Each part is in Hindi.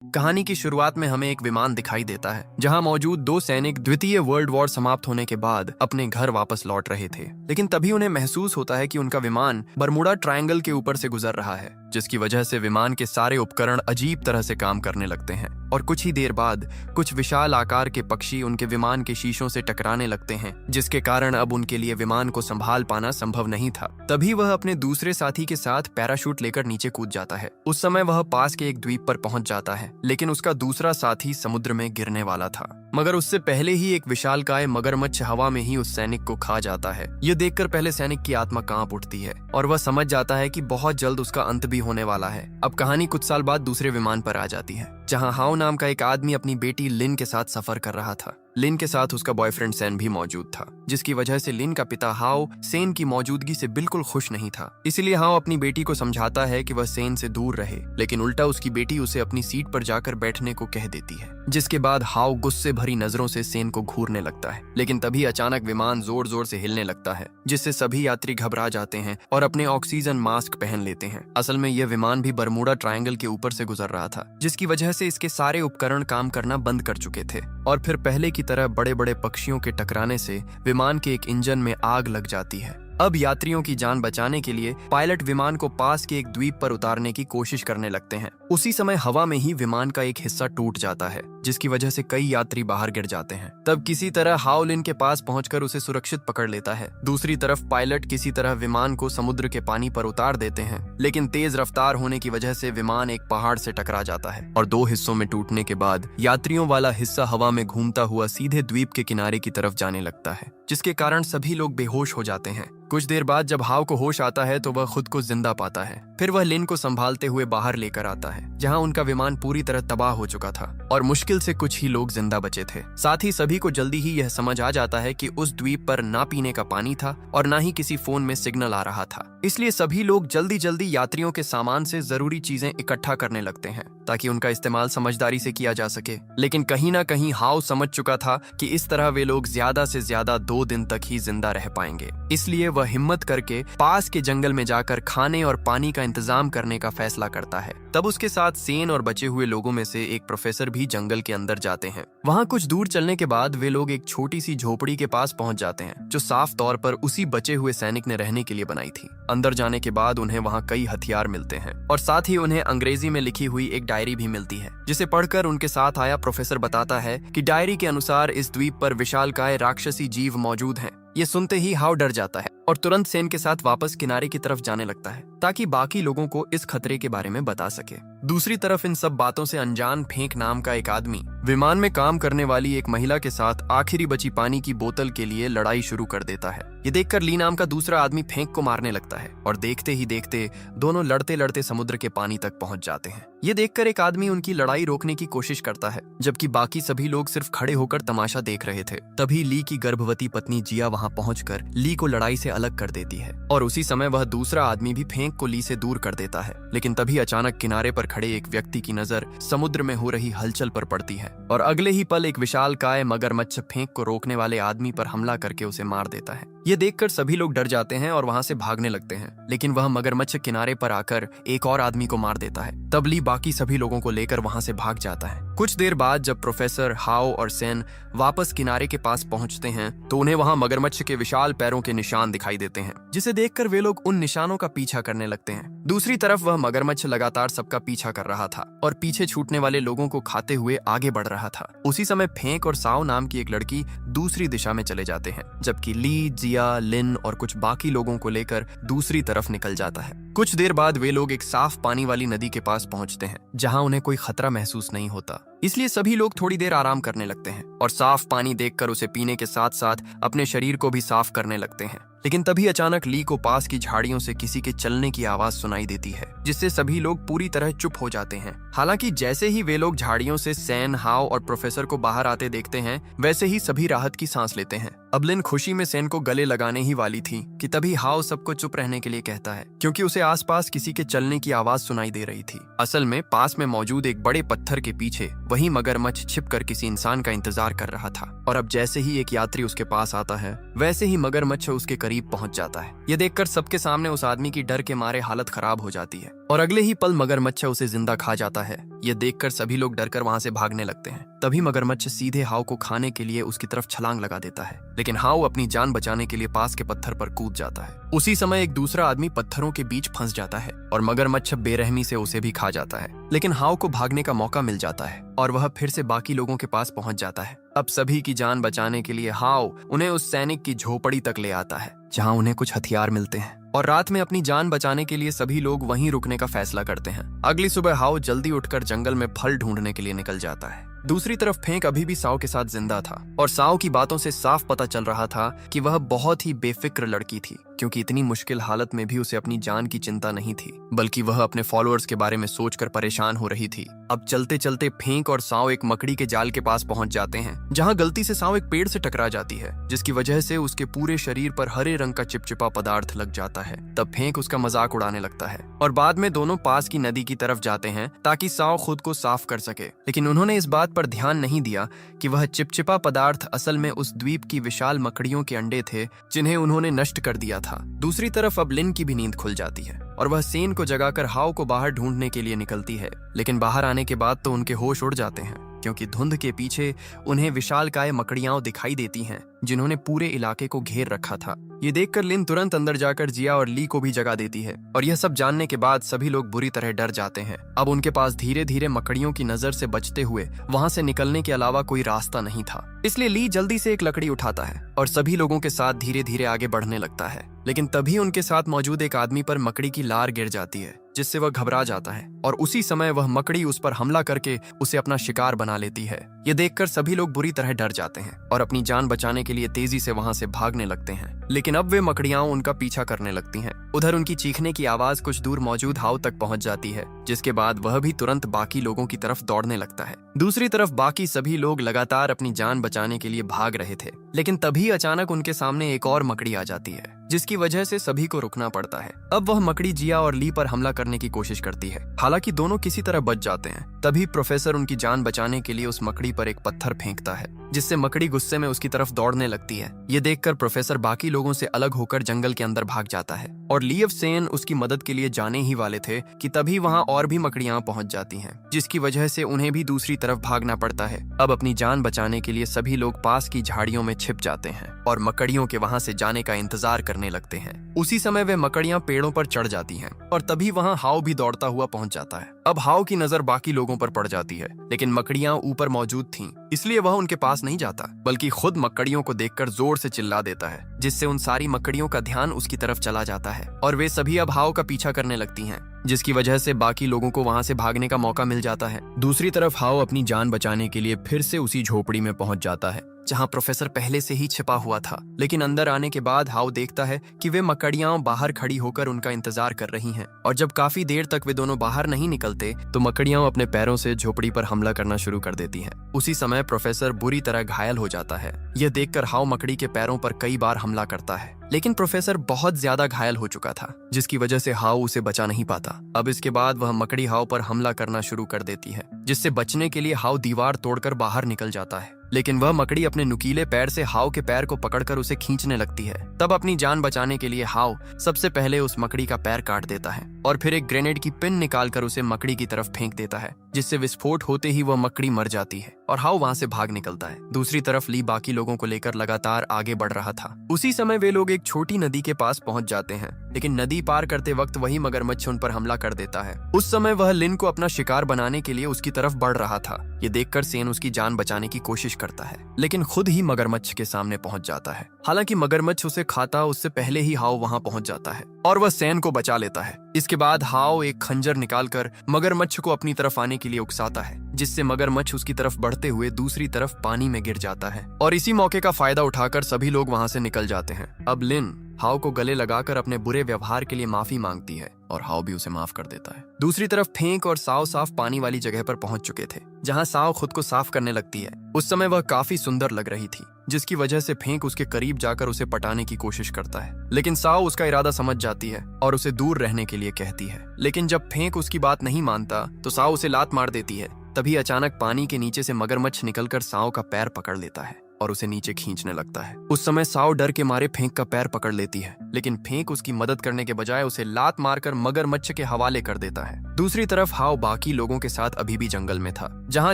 कहानी की शुरुआत में हमें एक विमान दिखाई देता है जहां मौजूद दो सैनिक द्वितीय वर्ल्ड वॉर समाप्त होने के बाद अपने घर वापस लौट रहे थे। लेकिन तभी उन्हें महसूस होता है कि उनका विमान बरमुडा ट्रायंगल के ऊपर से गुजर रहा है, जिसकी वजह से विमान के सारे उपकरण अजीब तरह से काम करने लगते हैं और कुछ ही देर बाद कुछ विशाल आकार के पक्षी उनके विमान के शीशों से टकराने लगते हैं, जिसके कारण अब उनके लिए विमान को संभाल पाना संभव नहीं था। तभी वह अपने दूसरे साथी के साथ पैराशूट लेकर नीचे कूद जाता है। उस समय वह पास के एक द्वीप पर पहुंच जाता है, लेकिन उसका दूसरा साथी समुद्र में गिरने वाला था। मगर उससे पहले ही एक विशालकाय मगरमच्छ हवा में ही उस सैनिक को खा जाता है। यह देखकर पहले सैनिक की आत्मा कांप उठती है और वह समझ जाता है कि बहुत जल्द उसका अंत भी होने वाला है। अब कहानी कुछ साल बाद दूसरे विमान पर आ जाती है, जहां हाउ नाम का एक आदमी अपनी बेटी लिन के साथ सफर कर रहा था। लिन के साथ उसका बॉयफ्रेंड सेन भी मौजूद था, जिसकी वजह से लिन का पिता हाउ सेन की मौजूदगी से बिल्कुल खुश नहीं था। इसलिए हाउ अपनी बेटी को समझाता है कि वह सेन से दूर रहे, लेकिन उल्टा उसकी बेटी उसे अपनी सीट पर जाकर बैठने को कह देती है। जिसके बाद हाउ गुस्से भरी नजरों से सेन को घूरने लगता है। लेकिन तभी अचानक विमान जोर जोर से हिलने लगता है, जिससे सभी यात्री घबरा जाते हैं और अपने ऑक्सीजन मास्क पहन लेते हैं। असल में यह विमान भी बरमूडा ट्रायंगल के ऊपर से गुजर रहा था, जिसकी वजह से इसके सारे उपकरण काम करना बंद कर चुके थे और फिर पहले की तरह बड़े बड़े पक्षियों के टकराने से विमान के एक इंजन में आग लग जाती है। अब यात्रियों की जान बचाने के लिए पायलट विमान को पास के एक द्वीप पर उतारने की कोशिश करने लगते हैं। उसी समय हवा में ही विमान का एक हिस्सा टूट जाता है, जिसकी वजह से कई यात्री बाहर गिर जाते हैं। तब किसी तरह हाउ लिन के पास पहुंचकर उसे सुरक्षित पकड़ लेता है। दूसरी तरफ पायलट किसी तरह विमान को समुद्र के पानी पर उतार देते हैं, लेकिन तेज रफ्तार होने की वजह से विमान एक पहाड़ से टकरा जाता है और दो हिस्सों में टूटने के बाद यात्रियों वाला हिस्सा हवा में घूमता हुआ सीधे द्वीप के किनारे की तरफ जाने लगता है, जिसके कारण सभी लोग बेहोश हो जाते हैं। कुछ देर बाद जब हाउ को होश आता है तो वह खुद को जिंदा पाता है। फिर वह लिन को संभालते हुए बाहर लेकर आता है, जहां उनका विमान पूरी तरह तबाह हो चुका था और मुश्किल से कुछ ही लोग जिंदा बचे थे। साथ ही सभी को जल्दी ही यह समझ आ जाता है कि उस द्वीप पर ना पीने का पानी था और ना ही किसी फोन में सिग्नल आ रहा था। इसलिए सभी लोग जल्दी जल्दी यात्रियों के सामान से जरूरी चीजें इकट्ठा करने लगते हैं, ताकि उनका इस्तेमाल समझदारी से किया जा सके। लेकिन कहीं ना कहीं हाउ समझ चुका था कि इस तरह वे लोग ज्यादा से ज्यादा 2 दिन तक ही जिंदा रह पाएंगे। इसलिए वह हिम्मत करके पास के जंगल में जाकर खाने और पानी का इंतजाम करने का फैसला करता है। तब उसके साथ सेन और बचे हुए लोगों में से एक प्रोफेसर भी जंगल के अंदर जाते हैं। वहां कुछ दूर चलने के बाद वे लोग एक छोटी सी झोपड़ी के पास पहुंच जाते हैं, जो साफ तौर पर उसी बचे हुए सैनिक ने रहने के लिए बनाई थी। अंदर जाने के बाद उन्हें वहां कई हथियार मिलते हैं और साथ ही उन्हें अंग्रेजी में लिखी हुई एक डायरी भी मिलती है, जिसे पढ़कर उनके साथ आया प्रोफेसर बताता है कि डायरी के अनुसार इस द्वीप पर विशालकाय राक्षसी जीव मौजूद हैं। ये सुनते ही हाउ डर जाता है और तुरंत सेन के साथ वापस किनारे की तरफ जाने लगता है, ताकि बाकी लोगों को इस खतरे के बारे में बता सके। दूसरी तरफ इन सब बातों से अनजान फेंक नाम का एक आदमी विमान में काम करने वाली एक महिला के साथ आखिरी बची पानी की बोतल के लिए लड़ाई शुरू कर देता है। ये देखकर ली नाम का दूसरा आदमी फेंक को मारने लगता है और देखते ही देखते दोनों लड़ते लड़ते समुद्र के पानी तक पहुंच जाते हैं। ये देखकर एक आदमी उनकी लड़ाई रोकने की कोशिश करता है, जबकि बाकी सभी लोग सिर्फ खड़े होकर तमाशा देख रहे थे। तभी ली की गर्भवती पत्नी जिया वहां पहुंचकर ली को लड़ाई से अलग कर देती है और उसी समय वह दूसरा आदमी भी फेंक को ली से दूर कर देता है। लेकिन तभी अचानक किनारे पर खड़े एक व्यक्ति की नजर समुद्र में हो रही हलचल पर पड़ती है और अगले ही पल एक विशालकाय मगरमच्छ फेंक को रोकने वाले आदमी पर हमला करके उसे मार देता है। ये देखकर सभी लोग डर जाते हैं और वहां से भागने लगते हैं, लेकिन वह मगरमच्छ किनारे पर आकर एक और आदमी को मार देता है। तब ली बाकी सभी लोगों को लेकर वहां से भाग जाता है। कुछ देर बाद जब प्रोफेसर, हाउ और सेन वापस किनारे के पास पहुंचते हैं तो उन्हें वहां मगरमच्छ के विशाल पैरों के निशान दिखाई देते हैं, जिसे देखकर वे लोग उन निशानों का पीछा करने लगते हैं। दूसरी तरफ वह मगरमच्छ लगातार सबका पीछा कर रहा था और पीछे छूटने वाले लोगों को खाते हुए आगे बढ़ रहा था। उसी समय फेंक और साओ नाम की एक लड़की दूसरी दिशा में चले जाते हैं, जबकि ली, जिया, लिन और कुछ बाकी लोगों को लेकर दूसरी तरफ निकल जाता है। कुछ देर बाद वे लोग एक साफ पानी वाली नदी के पास पहुंचते हैं, जहां उन्हें कोई खतरा महसूस नहीं होता। इसलिए सभी लोग थोड़ी देर आराम करने लगते हैं और साफ पानी देखकर उसे पीने के साथ साथ अपने शरीर को भी साफ करने लगते हैं। लेकिन तभी अचानक ली को पास की झाड़ियों से किसी के चलने की आवाज सुनाई देती है, जिससे सभी लोग पूरी तरह चुप हो जाते हैं। हालांकि जैसे ही वे लोग झाड़ियों से सेन, हाउ और प्रोफेसर को बाहर आते देखते हैं, वैसे ही सभी राहत की सांस लेते हैं। अब लिन खुशी में सेन को गले लगाने ही वाली थी कि तभी हाउ सबको चुप रहने के लिए कहता है, क्योंकि उसे आसपास किसी के चलने की आवाज सुनाई दे रही थी। असल में पास में मौजूद एक बड़े पत्थर के पीछे वही मगरमच्छ छिपकर किसी इंसान का इंतजार कर रहा था। और अब जैसे ही एक यात्री उसके पास आता है, वैसे ही मगरमच्छ उसके करीब पहुंच जाता है। ये देखकर सबके सामने उस आदमी की डर के मारे हालत खराब हो जाती है और अगले ही पल मगरमच्छ उसे जिंदा खा जाता है। ये देखकर सभी लोग डरकर वहां से भागने लगते हैं। तभी मगरमच्छ सीधे हाउ को खाने के लिए उसकी तरफ छलांग लगा देता है, लेकिन हाउ अपनी जान बचाने के लिए पास के पत्थर पर कूद जाता है। उसी समय एक दूसरा आदमी पत्थरों के बीच फंस जाता है और मगरमच्छ बेरहमी से उसे भी खा जाता है। लेकिन हाउ को भागने का मौका मिल जाता है और वह फिर से बाकी लोगों के पास पहुंच जाता है। अब सभी की जान बचाने के लिए हाउ उन्हें उस सैनिक की झोपड़ी तक ले आता है, जहां उन्हें कुछ हथियार मिलते हैं और रात में अपनी जान बचाने के लिए सभी लोग वहीं रुकने का फैसला करते हैं। अगली सुबह हाउ जल्दी उठकर जंगल में फल ढूंढने के लिए निकल जाता है। दूसरी तरफ फेंक अभी भी साओ के साथ जिंदा था और साओ की बातों से साफ पता चल रहा था कि वह बहुत ही बेफिक्र लड़की थी, क्योंकि इतनी मुश्किल हालत में भी उसे अपनी जान की चिंता नहीं थी, बल्कि वह अपने फॉलोअर्स के बारे में सोचकर परेशान हो रही थी। अब चलते चलते फेंक और साओ एक मकड़ी के जाल के पास पहुंच जाते हैं, जहां गलती से साओ एक पेड़ से टकरा जाती है, जिसकी वजह से उसके पूरे शरीर पर हरे रंग का चिपचिपा पदार्थ लग जाता है। तब फेंक उसका मजाक उड़ाने लगता है और बाद में दोनों पास की नदी की तरफ जाते हैं ताकि साओ खुद को साफ कर सके। लेकिन उन्होंने इस बात पर ध्यान नहीं दिया कि वह चिपचिपा पदार्थ असल में उस द्वीप की विशाल मकड़ियों के अंडे थे, जिन्हें उन्होंने नष्ट कर दिया था। दूसरी तरफ अब लिन की भी नींद खुल जाती है और वह सेन को जगाकर हाउ को बाहर ढूंढने के लिए निकलती है। लेकिन बाहर आने के बाद तो उनके होश उड़ जाते हैं, क्योंकि धुंध के पीछे उन्हें विशालकाय मकड़ियां दिखाई देती हैं, जिन्होंने पूरे इलाके को घेर रखा था। ये देखकर लिन तुरंत अंदर जाकर जिया और ली को भी जगा देती है और यह सब जानने के बाद सभी लोग बुरी तरह डर जाते हैं। अब उनके पास धीरे धीरे मकड़ियों की नजर से बचते हुए वहां से निकलने के अलावा कोई रास्ता नहीं था। इसलिए ली जल्दी से एक लकड़ी उठाता है और सभी लोगों के साथ धीरे धीरे आगे बढ़ने लगता है। लेकिन तभी उनके साथ मौजूद एक आदमी पर मकड़ी की लार गिर जाती है, जिससे वह घबरा जाता है और उसी समय वह मकड़ी उस पर हमला करके उसे अपना शिकार बना लेती है। ये देखकर सभी लोग बुरी तरह डर जाते हैं और अपनी जान बचाने के लिए तेजी से वहां से भागने लगते हैं। लेकिन अब वे मकड़ियां उनका पीछा करने लगती हैं। उधर उनकी चीखने की आवाज कुछ दूर मौजूद हाउ तक पहुंच जाती है, जिसके बाद वह भी तुरंत बाकी लोगों की तरफ दौड़ने लगता है। दूसरी तरफ बाकी सभी लोग लगातार अपनी जान बचाने के लिए भाग रहे थे, लेकिन तभी अचानक उनके सामने एक और मकड़ी आ जाती है, जिसकी वजह से सभी को रुकना पड़ता है। अब वह मकड़ी जिया और ली पर हमला करने की कोशिश करती है, हालांकि दोनों किसी तरह बच जाते हैं। तभी प्रोफेसर उनकी जान बचाने के लिए उस मकड़ी पर एक पत्थर फेंकता है, जिससे मकड़ी गुस्से में उसकी तरफ दौड़ने लगती है। ये देखकर प्रोफेसर बाकी लोगों से अलग होकर जंगल के अंदर भाग जाता है और ली और सेन उसकी मदद के लिए जाने ही वाले थे कि तभी वहां और भी मकड़ियां पहुंच जाती हैं, जिसकी वजह से उन्हें भी दूसरी तरफ भागना पड़ता है। अब अपनी जान बचाने के लिए सभी लोग पास की झाड़ियों में छिप जाते हैं और मकड़ियों के वहां से जाने का इंतजार करने लगते हैं। उसी समय वे मकड़ियां पेड़ों पर चढ़ जाती हैं और तभी वहां हाउ भी दौड़ता हुआ पहुंच जाता है। अब हाउ की नजर बाकी लोगों पर पड़ जाती है, लेकिन मकड़ियां ऊपर मौजूद थीं, इसलिए वह उनके पास नहीं जाता, बल्कि खुद मकड़ियों को देखकर जोर से चिल्ला देता है, जिससे उन सारी मकड़ियों का ध्यान उसकी तरफ चला जाता है और वे सभी अब हाउ का पीछा करने लगती हैं, जिसकी वजह से बाकी लोगों को वहां से भागने का मौका मिल जाता है। दूसरी तरफ हाउ अपनी जान बचाने के लिए फिर से उसी झोपड़ी में पहुंच जाता है, जहां प्रोफेसर पहले से ही छिपा हुआ था। लेकिन अंदर आने के बाद हाउ देखता है कि वे मकड़ियां बाहर खड़ी होकर उनका इंतजार कर रही हैं और जब काफी देर तक वे दोनों बाहर नहीं निकलते तो मकड़ियां अपने पैरों से झोपड़ी पर हमला करना शुरू कर देती हैं। उसी समय प्रोफेसर बुरी तरह घायल हो जाता है। यह देखकर हाउ मकड़ी के पैरों पर कई बार हमला करता है, लेकिन प्रोफेसर बहुत ज्यादा घायल हो चुका था, जिसकी वजह से हाउ उसे बचा नहीं पाता। अब इसके बाद वह मकड़ी हाउ पर हमला करना शुरू कर देती है, जिससे बचने के लिए हाउ दीवार तोड़कर बाहर निकल जाता है। लेकिन वह मकड़ी अपने नुकीले पैर से हाउ के पैर को पकड़कर उसे खींचने लगती है। तब अपनी जान बचाने के लिए हाउ सबसे पहले उस मकड़ी का पैर काट देता है और फिर एक ग्रेनेड की पिन निकालकर उसे मकड़ी की तरफ फेंक देता है, जिससे विस्फोट होते ही वह मकड़ी मर जाती है और हाउ वहां से भाग निकलता है। दूसरी तरफ ली बाकी लोगों को लेकर लगातार आगे बढ़ रहा था। उसी समय वे लोग एक छोटी नदी के पास पहुंच जाते हैं, लेकिन नदी पार करते वक्त वही मगरमच्छ उन पर हमला कर देता है। उस समय वह लिन को अपना शिकार बनाने के लिए उसकी तरफ बढ़ रहा था। ये देखकर सेन उसकी जान बचाने की कोशिश करता है, लेकिन खुद ही मगरमच्छ के सामने पहुंच जाता है। हालांकि मगरमच्छ उसे खाता उससे पहले ही हाउ वहां पहुंच जाता है और वह सेन को बचा लेता है। इसके बाद हाउ एक खंजर निकालकर मगरमच्छ को अपनी तरफ आने के लिए उकसाता है, जिससे मगरमच्छ उसकी तरफ बढ़ते हुए दूसरी तरफ पानी में गिर जाता है और इसी मौके का फायदा उठाकर सभी लोग वहां से निकल जाते हैं। अब लिन हाउ को गले लगाकर अपने बुरे व्यवहार के लिए माफी मांगती है और हाउ भी उसे माफ कर देता है। दूसरी तरफ फेंक और साव साफ पानी वाली जगह पर पहुंच चुके थे, जहां साव खुद को साफ करने लगती है। उस समय वह काफी सुंदर लग रही थी, जिसकी वजह से फेंक उसके करीब जाकर उसे पटाने की कोशिश करता है, लेकिन साव उसका इरादा समझ जाती है और उसे दूर रहने के लिए कहती है। लेकिन जब फेंक उसकी बात नहीं मानता तो साव उसे लात मार देती है, तभी अचानक पानी के नीचे से मगरमच्छ निकलकर सांव का पैर पकड़ लेता है और उसे नीचे खींचने लगता है। उस समय सांव डर के मारे फेंक का पैर पकड़ लेती है, लेकिन फेंक उसकी मदद करने के बजाय उसे लात मारकर मगरमच्छ के हवाले कर देता है। दूसरी तरफ हाव बाकी लोगों के साथ अभी भी जंगल में था, जहां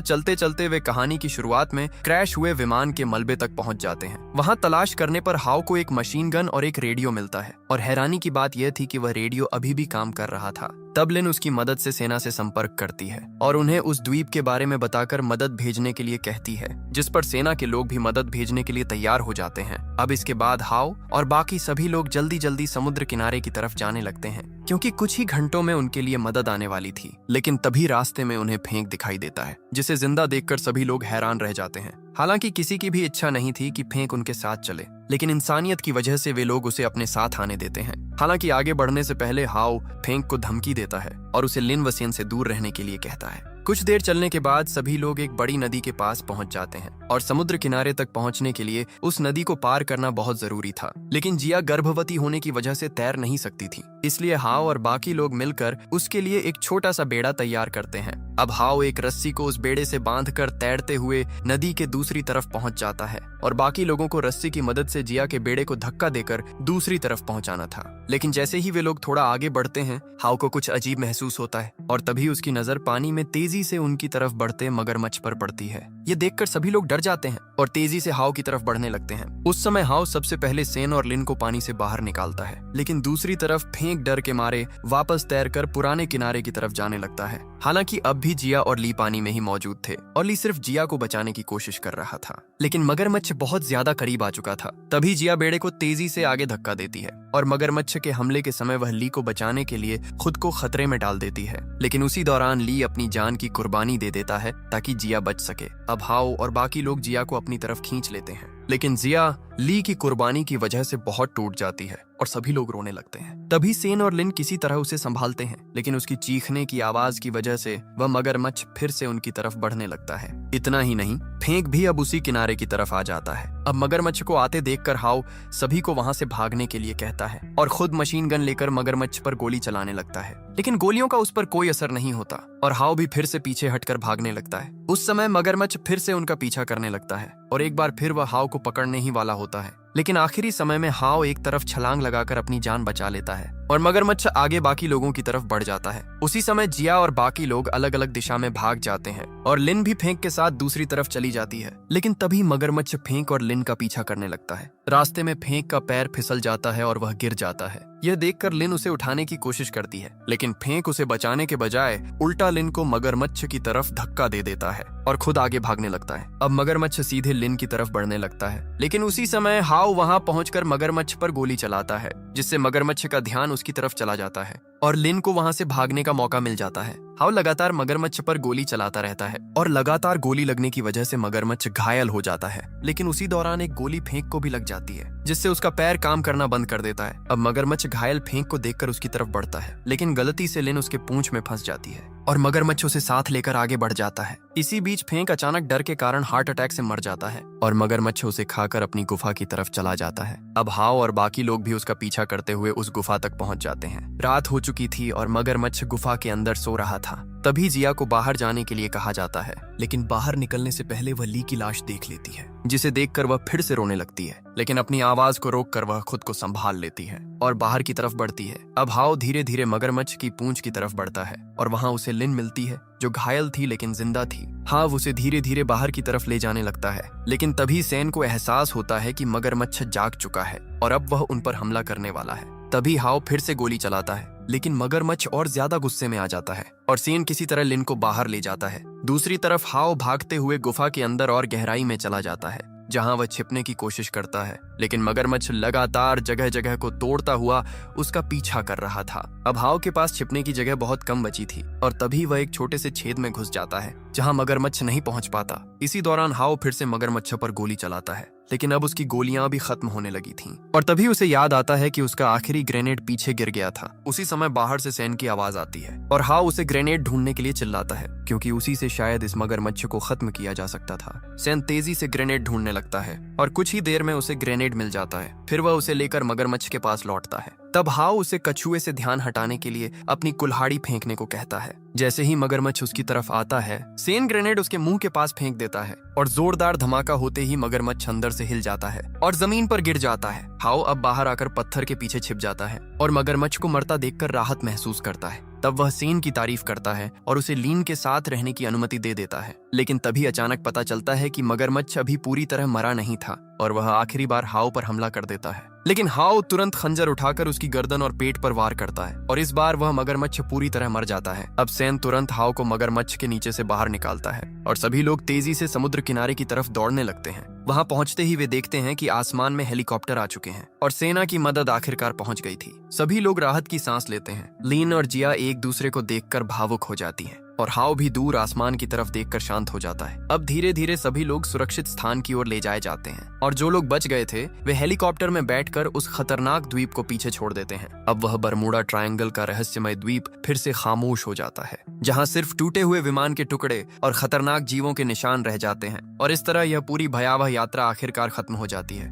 चलते चलते वे कहानी की शुरुआत में क्रैश हुए विमान के मलबे तक पहुंच जाते हैं। वहां तलाश करने पर हाव को एक मशीन गन और एक रेडियो मिलता है, और हैरानी की बात यह थी कि वह रेडियो अभी भी काम कर रहा था। तब लिन उसकी मदद से सेना से संपर्क करती है और उन्हें उस द्वीप के बारे में बताकर मदद भेजने के लिए कहती है, जिस पर सेना के लोग भी मदद भेजने के लिए तैयार हो जाते हैं। अब इसके बाद हाव और बाकी सभी लोग जल्दी जल्दी समुद्र किनारे की तरफ जाने लगते हैं, क्योंकि कुछ ही घंटों में उनके लिए मदद आने वाली थी। लेकिन तभी रास्ते में उन्हें फेंक दिखाई देता है, जिसे जिंदा देखकर सभी लोग हैरान रह जाते हैं। हालांकि किसी की भी इच्छा नहीं थी कि फेंक उनके साथ चले, लेकिन इंसानियत की वजह से वे लोग उसे अपने साथ आने देते हैं। हालांकि आगे बढ़ने से पहले हाव फेंक को धमकी देता है और उसे लिन व सेन से दूर रहने के लिए कहता है। कुछ देर चलने के बाद सभी लोग एक बड़ी नदी के पास पहुंच जाते हैं, और समुद्र किनारे तक पहुंचने के लिए उस नदी को पार करना बहुत जरूरी था। लेकिन जिया गर्भवती होने की वजह से तैर नहीं सकती थी, इसलिए हाव और बाकी लोग मिलकर उसके लिए एक छोटा सा बेड़ा तैयार करते हैं। अब हाव एक रस्सी को उस बेड़े से बांधकर तैरते हुए नदी के दूसरी तरफ पहुंच जाता है, और बाकी लोगों को रस्सी की मदद से जिया के बेड़े को धक्का देकर दूसरी तरफ पहुंचाना था। लेकिन जैसे ही वे लोग थोड़ा आगे बढ़ते हैं, हाव को कुछ अजीब महसूस होता है, और तभी उसकी नजर पानी में तेजी से उनकी तरफ बढ़ते मगरमच्छ पर पड़ती है। ये देखकर सभी लोग डर जाते हैं और तेजी से हाव की तरफ बढ़ने लगते हैं। उस समय हाव सबसे पहले सेन और लिन को पानी से बाहर निकालता है, लेकिन दूसरी तरफ फेंक डर के मारे वापस तैरकर पुराने किनारे की तरफ जाने लगता है। हालांकि अब भी जिया और ली पानी में ही मौजूद थे, और ली सिर्फ जिया को बचाने की कोशिश कर रहा था, लेकिन मगरमच्छ बहुत ज्यादा करीब आ चुका था। तभी जिया बेड़े को तेजी से आगे धक्का देती है, और मगरमच्छ के हमले के समय वह ली को बचाने के लिए खुद को खतरे में डाल देती है। लेकिन उसी दौरान ली अपनी जान की कुर्बानी दे देता है ताकि जिया बच सके। अब हाव और बाकी लोग जिया को अपनी तरफ खींच लेते हैं, लेकिन जिया ली की कुर्बानी की वजह से बहुत टूट जाती है और सभी लोग रोने लगते हैं। तभी सेन और लिन किसी तरह उसे संभालते हैं, लेकिन उसकी चीखने की आवाज की वजह से वह मगरमच्छ फिर से उनकी तरफ बढ़ने लगता है। इतना ही नहीं, फेंक भी अब उसी किनारे की तरफ आ जाता है। अब मगरमच्छ को आते देखकर हाव सभी को वहां से भागने के लिए कहता है और खुद मशीन गन लेकर मगरमच्छ पर गोली चलाने लगता है, लेकिन गोलियों का उस पर कोई असर नहीं होता और हाव भी फिर से पीछे हटकर भागने लगता है। उस समय मगरमच्छ फिर से उनका पीछा करने लगता है और एक बार फिर वह हाव को पकड़ने ही वाला होता है, लेकिन आखिरी समय में हाव एक तरफ छलांग लगाकर अपनी जान बचा लेता है और मगरमच्छ आगे बाकी लोगों की तरफ बढ़ जाता है। उसी समय जिया और बाकी लोग अलग अलग दिशा में भाग जाते हैं और लिन भी फेंक के साथ दूसरी तरफ चली जाती है, लेकिन तभी मगरमच्छ फेंक और लिन का पीछा करने लगता है। रास्ते में फेंक का पैर फिसल जाता है और वह गिर जाता है। यह देखकर लिन उसे उठाने की कोशिश करती है, लेकिन फेंक उसे बचाने के बजाय उल्टा लिन को मगरमच्छ की तरफ धक्का दे देता है और खुद आगे भागने लगता है। अब मगरमच्छ सीधे लिन की तरफ बढ़ने लगता है, लेकिन उसी समय हाव वहां पहुंचकर मगरमच्छ पर गोली चलाता है, जिससे मगरमच्छ का ध्यान उसकी तरफ चला जाता है और लिन को वहां से भागने का मौका मिल जाता है। हाव लगातार मगरमच्छ पर गोली चलाता रहता है और लगातार गोली लगने की वजह से मगरमच्छ घायल हो जाता है, लेकिन उसी दौरान एक गोली फेंक को भी लग जाती है, जिससे उसका पैर काम करना बंद कर देता है। अब मगरमच्छ घायल फेंक को देखकर उसकी तरफ बढ़ता है, लेकिन गलती से लिन उसके पूंछ में फंस जाती है और मगरमच्छ उसे साथ लेकर आगे बढ़ जाता है। इसी बीच फेंक अचानक डर के कारण हार्ट अटैक से मर जाता है और मगरमच्छ उसे खाकर अपनी गुफा की तरफ चला जाता है। अब हाव और बाकी लोग भी उसका पीछा करते हुए उस गुफा तक पहुंच जाते हैं। रात हो चुकी थी और मगरमच्छ गुफा के अंदर सो रहा था। तभी जिया को बाहर जाने के लिए कहा जाता है, लेकिन बाहर निकलने से पहले वह ली की लाश देख लेती है, जिसे देखकर वह फिर से रोने लगती है, लेकिन अपनी आवाज को रोककर वह खुद को संभाल लेती है और बाहर की तरफ बढ़ती है। अब हाव धीरे धीरे मगरमच्छ की पूंछ की तरफ बढ़ता है और वहां उसे लिन मिलती है, जो घायल थी लेकिन जिंदा थी। हाव उसे धीरे धीरे बाहर की तरफ ले जाने लगता है, लेकिन तभी सेन को एहसास होता है कि मगरमच्छ जाग चुका है और अब वह उन पर हमला करने वाला है। तभी हाव फिर से गोली चलाता है, लेकिन मगरमच्छ और ज्यादा गुस्से में आ जाता है और सेन किसी तरह लिन को बाहर ले जाता है। दूसरी तरफ हाव भागते हुए गुफा के अंदर और गहराई में चला जाता है, जहां वह छिपने की कोशिश करता है, लेकिन मगरमच्छ लगातार जगह जगह को तोड़ता हुआ उसका पीछा कर रहा था। अब हाव के पास छिपने की जगह बहुत कम बची थी और तभी वह एक छोटे से छेद में घुस जाता है, जहां मगरमच्छ नहीं पहुंच पाता। इसी दौरान हाव फिर से मगरमच्छ पर गोली चलाता है, लेकिन अब उसकी गोलियां भी खत्म होने लगी थीं और तभी उसे याद आता है कि उसका आखिरी ग्रेनेड पीछे गिर गया था। उसी समय बाहर से सेन की आवाज आती है और हाव उसे ग्रेनेड ढूंढने के लिए चिल्लाता है, क्योंकि उसी से शायद इस मगरमच्छ को खत्म किया जा सकता था। सेन तेजी से ग्रेनेड ढूंढने लगता है और कुछ ही देर में उसे ग्रेनेड मिल जाता है। फिर वह उसे लेकर मगरमच्छ के पास लौटता है तब हाउ उसे कछुए से ध्यान हटाने के लिए अपनी कुल्हाड़ी फेंकने को कहता है। जैसे ही मगरमच्छ उसकी तरफ आता है, सेन ग्रेनेड उसके मुंह के पास फेंक देता है और जोरदार धमाका होते ही मगरमच्छ अंदर से हिल जाता है और जमीन पर गिर जाता है। हाउ अब बाहर आकर पत्थर के पीछे छिप जाता है और मगरमच्छ को मरता देखकर राहत महसूस करता है। तब वह सेन की तारीफ करता है और उसे लीन के साथ रहने की अनुमति दे देता है। लेकिन तभी अचानक पता चलता है कि मगरमच्छ अभी पूरी तरह मरा नहीं था और वह आखिरी बार हाउ पर हमला कर देता है। लेकिन हाउ तुरंत खंजर उठाकर उसकी गर्दन और पेट पर वार करता है और इस बार वह मगरमच्छ पूरी तरह मर जाता है। अब सेन तुरंत हाउ को मगरमच्छ के नीचे से बाहर निकालता है और सभी लोग तेजी से समुद्र किनारे की तरफ दौड़ने लगते हैं। वहां पहुंचते ही वे देखते हैं कि आसमान में हेलीकॉप्टर आ चुके हैं और सेना की मदद आखिरकार पहुंच गई थी। सभी लोग राहत की सांस लेते हैं। लीन और जिया एक दूसरे को देखकर भावुक हो जाती हैं और हाउ भी दूर आसमान की तरफ देखकर शांत हो जाता है। अब धीरे धीरे सभी लोग सुरक्षित स्थान की ओर ले जाए जाते हैं और जो लोग बच गए थे वे हेलीकॉप्टर में बैठकर उस खतरनाक द्वीप को पीछे छोड़ देते हैं। अब वह बरमूडा ट्रायंगल का रहस्यमय द्वीप फिर से खामोश हो जाता है, जहां सिर्फ टूटे हुए विमान के टुकड़े और खतरनाक जीवों के निशान रह जाते हैं और इस तरह यह पूरी भयावह यात्रा आखिरकार खत्म हो जाती है।